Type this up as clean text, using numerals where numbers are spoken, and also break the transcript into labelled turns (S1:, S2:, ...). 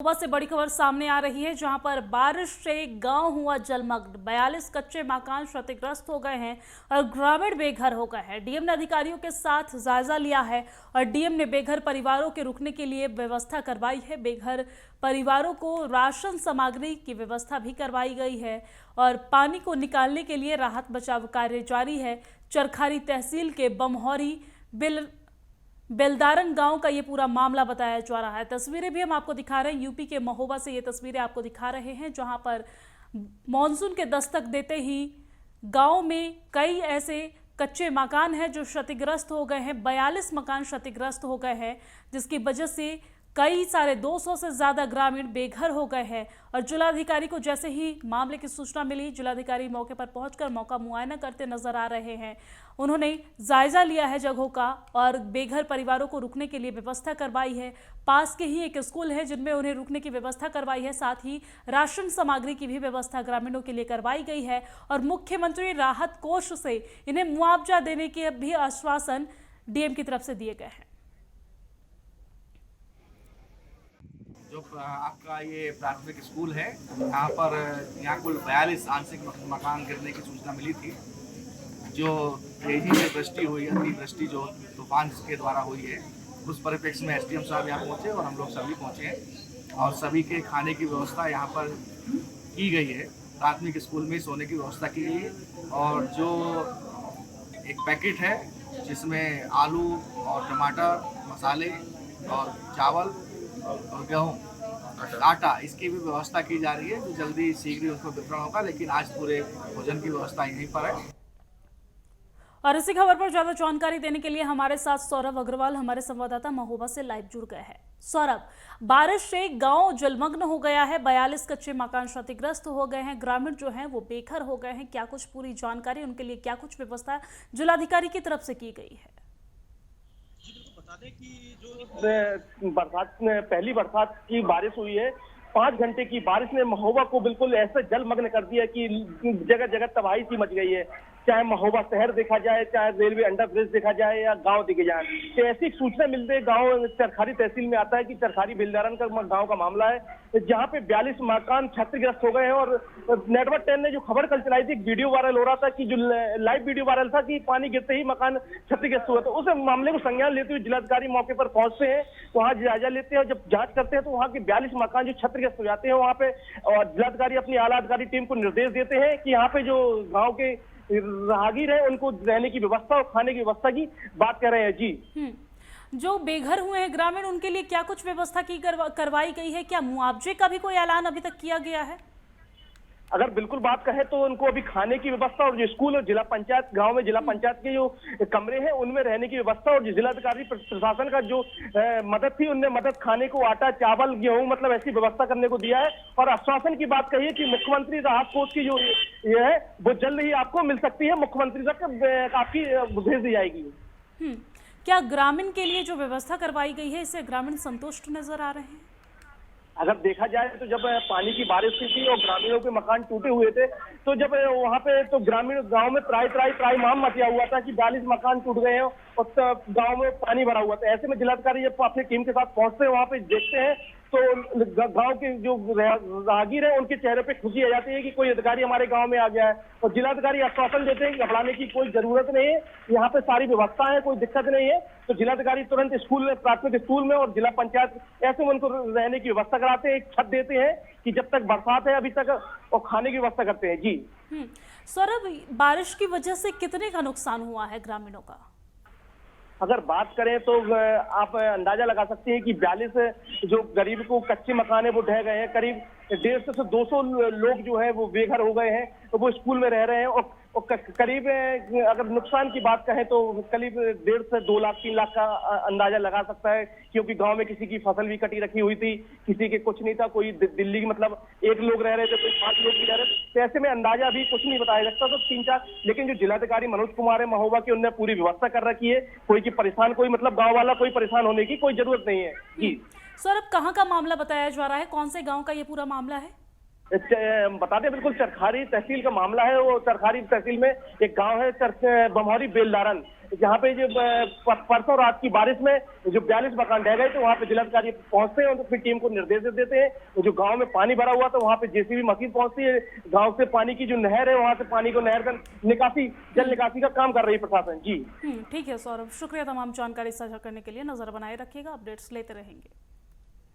S1: सुबह से बड़ी खबर सामने आ रही है, जहां पर बारिश से गांव हुआ जलमग्न। 42 कच्चे मकान क्षतिग्रस्त हो गए हैं और ग्रामीण बेघर हो गए हैं। डीएम ने अधिकारियों के साथ जायजा लिया है और डीएम ने बेघर परिवारों के रुकने के लिए व्यवस्था करवाई है। बेघर परिवारों को राशन सामग्री की व्यवस्था भी करवाई गई है और पानी को निकालने के लिए राहत बचाव कार्य जारी है। चरखारी तहसील के बमहौरी बेलदारन गांव का ये पूरा मामला बताया जा रहा है। तस्वीरें भी हम आपको दिखा रहे हैं। यूपी के महोबा से ये तस्वीरें आपको दिखा रहे हैं, जहां पर मॉनसून के दस्तक देते ही गांव में कई ऐसे कच्चे मकान हैं जो क्षतिग्रस्त हो गए हैं। 42 मकान क्षतिग्रस्त हो गए हैं, जिसकी वजह से कई सारे 200 से ज्यादा ग्रामीण बेघर हो गए हैं। और जिलाधिकारी को जैसे ही मामले की सूचना मिली, जिलाधिकारी मौके पर पहुंचकर मौका मुआयना करते नजर आ रहे हैं। उन्होंने जायजा लिया है जगहों का और बेघर परिवारों को रुकने के लिए व्यवस्था करवाई है। पास के ही एक स्कूल है जिनमें उन्हें रुकने की व्यवस्था करवाई है। साथ ही राशन सामग्री की भी व्यवस्था ग्रामीणों के लिए करवाई गई है और मुख्यमंत्री राहत कोष से इन्हें मुआवजा देने के भी आश्वासन डीएम की तरफ से दिए गए हैं।
S2: जो आपका ये प्राथमिक स्कूल है, यहाँ कुल 42 आंशिक मकान गिरने की सूचना मिली थी। जो तेजी से वृष्टि हुई, अतिवृष्टि जो तूफान के द्वारा हुई है, उस परिप्रेक्ष्य में एसडीएम साहब यहाँ पहुँचे और हम लोग सभी पहुँचे हैं और सभी के खाने की व्यवस्था यहाँ पर की गई है। प्राथमिक स्कूल में सोने की व्यवस्था की गई है और जो एक पैकेट है जिसमें आलू और टमाटर, मसाले और चावल और गेहूँ, आटा, इसकी भी व्यवस्था की जा रही है। जो जल्दी शीघ्र ही उसको वितरण होगा, लेकिन आज पूरे भोजन की व्यवस्था यहीं पर है।
S1: और इसी खबर पर ज्यादा जानकारी देने के लिए हमारे साथ सौरभ अग्रवाल, हमारे संवाददाता महोबा से लाइव जुड़ गए हैं। सौरभ, बारिश से गांव जलमग्न हो गया है, 42 कच्चे मकान क्षतिग्रस्त हो गए हैं, ग्रामीण जो हैं वो बेघर हो गए हैं। क्या कुछ पूरी जानकारी, उनके लिए क्या कुछ व्यवस्था जिलाधिकारी की तरफ से की गई है?
S3: बता दें कि जो पहली बरसात की बारिश हुई है, 5 घंटे की बारिश ने महोबा को बिल्कुल ऐसे जलमग्न कर दिया कि जगह जगह तबाही सी मच गई है। चाहे महोबा शहर देखा जाए, चाहे रेलवे अंडर ब्रिज देखा जाए या गांव देखे जाए, तो ऐसी सूचना मिलते है। गांव चरखारी तहसील में आता है कि चरखारी बेलदारन का गांव का मामला है, जहां पे 42 मकान क्षतिग्रस्त हो गए हैं। और नेटवर्क 10 ने जो खबर कल चलाई थी, वीडियो वायरल हो रहा था कि जो लाइव वीडियो वायरल था कि पानी गिरते ही मकान क्षतिग्रस्त हुआ। तो उस मामले को संज्ञान लेते हुए जिलाधिकारी मौके पर पहुंचते हैं, वहां जायजा लेते हैं और जब जांच करते हैं तो वहां के 42 मकान जो क्षतिग्रस्त हो जाते हैं वहां पे, और जिलाधिकारी अपनी आला अधिकारी टीम को निर्देश देते हैं कि यहाँ पे जो गाँव के राहगीर है उनको रहने की व्यवस्था और खाने की व्यवस्था की बात कर रहे हैं। जी,
S1: जो बेघर हुए हैं ग्रामीण, उनके लिए क्या कुछ व्यवस्था की करवाई गई है? क्या मुआवजे का भी कोई ऐलान अभी तक किया गया है?
S3: अगर बिल्कुल बात कहें तो उनको अभी खाने की व्यवस्था और जो स्कूल और जिला पंचायत, गांव में जिला पंचायत के जो कमरे हैं उनमें रहने की व्यवस्था और जिलाधिकारी प्रशासन का जो मदद थी, उनने मदद खाने को आटा, चावल, गेहूं, मतलब ऐसी व्यवस्था करने को दिया है। और आश्वासन की बात कही है कि मुख्यमंत्री राहत कोष की जो ये है वो जल्द ही आपको मिल सकती है, मुख्यमंत्री तक आपकी भेज दी जाएगी।
S1: क्या ग्रामीण के लिए जो व्यवस्था करवाई गई है, इससे ग्रामीण संतुष्ट नजर आ रहे हैं?
S3: अगर देखा जाए तो जब पानी की बारिश हुई थी और ग्रामीणों के मकान टूटे हुए थे, तो जब वहां पे तो ग्रामीण गांव में त्राहिमाम मचा हुआ था कि 42 मकान टूट गए हैं और गांव में पानी भरा हुआ था। ऐसे में जिलाधिकारी जब अपनी टीम के साथ पहुंचते हैं, वहां पे देखते हैं तो गांव के जो राहगीर है उनके चेहरे पे खुशी आ जाती है कि कोई अधिकारी हमारे गांव में आ गया है। और जिलाधिकारी आश्वासन देते हैं कि घबराने की कोई जरूरत नहीं है, यहाँ पे सारी व्यवस्था है, कोई दिक्कत नहीं है। तो जिलाधिकारी तुरंत स्कूल में, प्राथमिक स्कूल में और जिला पंचायत ऐसे में उनको रहने की व्यवस्था कराते हैं, एक छत देते हैं कि जब तक बरसात है अभी तक, और खाने की व्यवस्था करते हैं। जी
S1: सौरभ, बारिश की वजह से कितने का नुकसान हुआ है ग्रामीणों का?
S3: अगर बात करें तो आप अंदाजा लगा सकते हैं कि 42 जो गरीब को कच्चे मकान है वो ढह गए हैं। करीब 150 से 200 लोग जो है वो बेघर हो गए हैं, तो वो स्कूल में रह रहे हैं। और करीब अगर नुकसान की बात कहें तो करीब 1.5 से 2 लाख 3 लाख का अंदाजा लगा सकता है, क्योंकि गांव में किसी की फसल भी कटी रखी हुई थी, किसी के कुछ नहीं था। कोई दिल्ली मतलब 1 लोग रह रहे थे, कोई 5 लोग भी रह रहे थे। तो ऐसे में अंदाजा अभी कुछ नहीं बताया सकता, तो 3-4। लेकिन जो जिलाधिकारी मनोज कुमार है महोबा के, उन्होंने पूरी व्यवस्था कर रखी है। कोई मतलब गाँव वाला कोई परेशान होने की कोई जरूरत नहीं है। जी
S1: सौरभ, कहाँ का मामला बताया जा रहा है? कौन से गाँव का ये पूरा मामला है?
S3: बता दें बिल्कुल चरखारी तहसील का मामला है। वो चरखारी तहसील में एक गांव है बमौरी बेलदारन, जहाँ पे जो परसों रात की बारिश में जो 42 मकान ढह गए थे, वहाँ पे जिलाधिकारी पहुंचते हैं और फिर टीम को निर्देश देते हैं। जो गांव में पानी भरा हुआ था वहाँ पे जेसीबी मशीन पहुंचती है, गांव से पानी की जो नहर है वहाँ से पानी को नहर का निकासी, जल निकासी का काम कर रही है प्रशासन। जी
S1: ठीक है सौरभ, शुक्रिया तमाम जानकारी साझा करने के लिए। नजर बनाए रखिएगा, अपडेट्स लेते रहेंगे।